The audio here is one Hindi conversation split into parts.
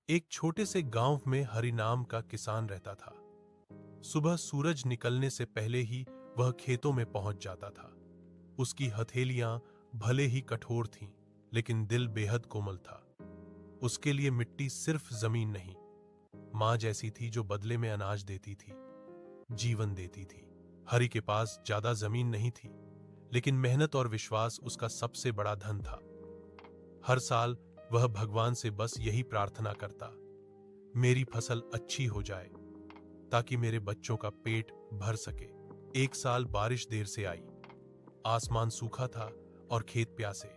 एक छोटे से गांव में हरि नाम का किसान रहता था। सुबह सूरज निकलने से पहले ही वह खेतों में पहुंच जाता था। उसकी हथेलियां भले ही कठोर थीं, लेकिन दिल बेहद कोमल था। उसके लिए मिट्टी सिर्फ जमीन नहीं, मां जैसी थी जो बदले में अनाज देती थी, जीवन देती थी। हरि के पास ज्यादा जमीन नहीं थी, लेकिन मेहनत और विश्वास उसका सबसे बड़ा धन था। हर साल वह भगवान से बस यही प्रार्थना करता, मेरी फसल अच्छी हो जाए ताकि मेरे बच्चों का पेट भर सके। एक साल बारिश देर से आई, आसमान सूखा था और खेत प्यासे।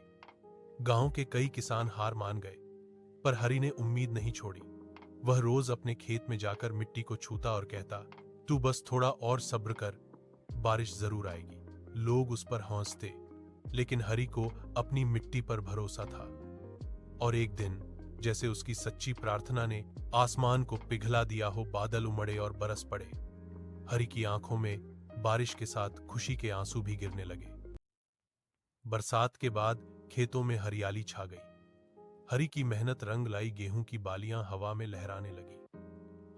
गांव के कई किसान हार मान गए, पर हरि ने उम्मीद नहीं छोड़ी। वह रोज अपने खेत में जाकर मिट्टी को छूता और कहता, तू बस थोड़ा और सब्र कर, बारिश जरूर आएगी। लोग उस पर हंसते, लेकिन हरि को अपनी मिट्टी पर भरोसा था। और एक दिन, जैसे उसकी सच्ची प्रार्थना ने आसमान को पिघला दिया हो, बादल उमड़े और बरस पड़े। हरि की आंखों में बारिश के साथ खुशी के आंसू भी गिरने लगे। बरसात के बाद खेतों में हरियाली छा गई। हरि की मेहनत रंग लाई, गेहूं की बालियां हवा में लहराने लगी।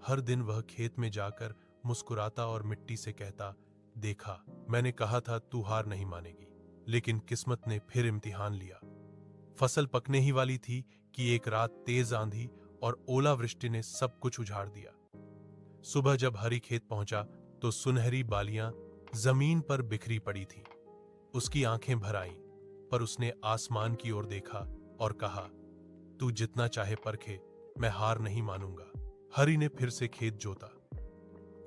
हर दिन वह खेत में जाकर मुस्कुराता और मिट्टी से कहता, देखा, मैंने कहा था तू हार नहीं मानेगी। लेकिन किस्मत ने फिर इम्तिहान लिया। फसल पकने ही वाली थी कि एक रात तेज आंधी और ओलावृष्टि ने सब कुछ उजाड़ दिया। सुबह जब हरि खेत पहुंचा तो सुनहरी बालियां जमीन पर बिखरी पड़ी थीं। उसकी आंखें भर आईं, पर उसने आसमान की ओर देखा और कहा, तू जितना चाहे परखे, मैं हार नहीं मानूंगा। हरि ने फिर से खेत जोता।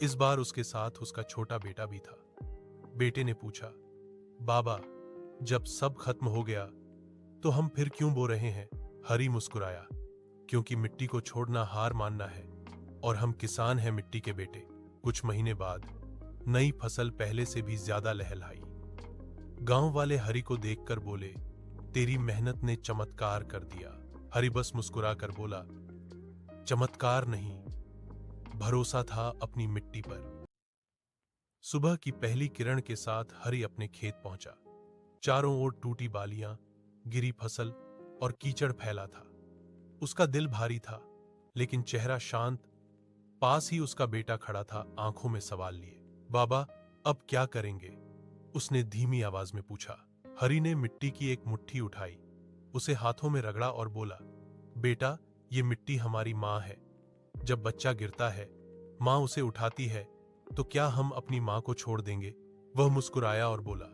इस बार उसके साथ उसका छोटा बेटा भी था। बेटे ने पूछा, बाबा, जब सब खत्म हो गया तो हम फिर क्यों बो रहे हैं? हरि मुस्कुराया, क्योंकि मिट्टी को छोड़ना हार मानना है, और हम किसान हैं मिट्टी के बेटे। कुछ महीने बाद नई फसल पहले से भी ज्यादा लहलहाई। गांव वाले हरि को देखकर बोले, तेरी मेहनत ने चमत्कार कर दिया। हरि बस मुस्कुराकर बोला, चमत्कार नहीं, भरोसा था अपनी मिट्टी पर। सुबह की पहली किरण के साथ हरि अपने खेत पहुंचा। चारों ओर टूटी बालियां, गिरी फसल और कीचड़ फैला था। उसका दिल भारी था, लेकिन चेहरा शांत। पास ही उसका बेटा खड़ा था, आंखों में सवाल लिए। बाबा, अब क्या करेंगे? उसने धीमी आवाज में पूछा। हरि ने मिट्टी की एक मुट्ठी उठाई, उसे हाथों में रगड़ा और बोला, बेटा, ये मिट्टी हमारी मां है। जब बच्चा गिरता है, मां उसे उठाती है, तो क्या हम अपनी मां को छोड़ देंगे? वह मुस्कुराया और बोला,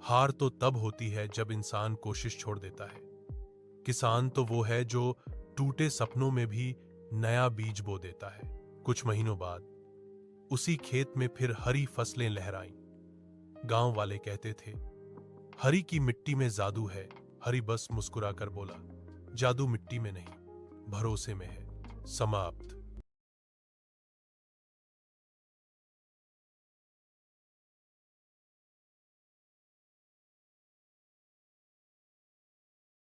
हार तो तब होती है जब इंसान कोशिश छोड़ देता है। किसान तो वो है जो टूटे सपनों में भी नया बीज बो देता है। कुछ महीनों बाद उसी खेत में फिर हरी फसलें लहराईं। गांव वाले कहते थे, हरी की मिट्टी में जादू है। हरि बस मुस्कुराकर बोला, जादू मिट्टी में नहीं, भरोसे में है। समाप्त।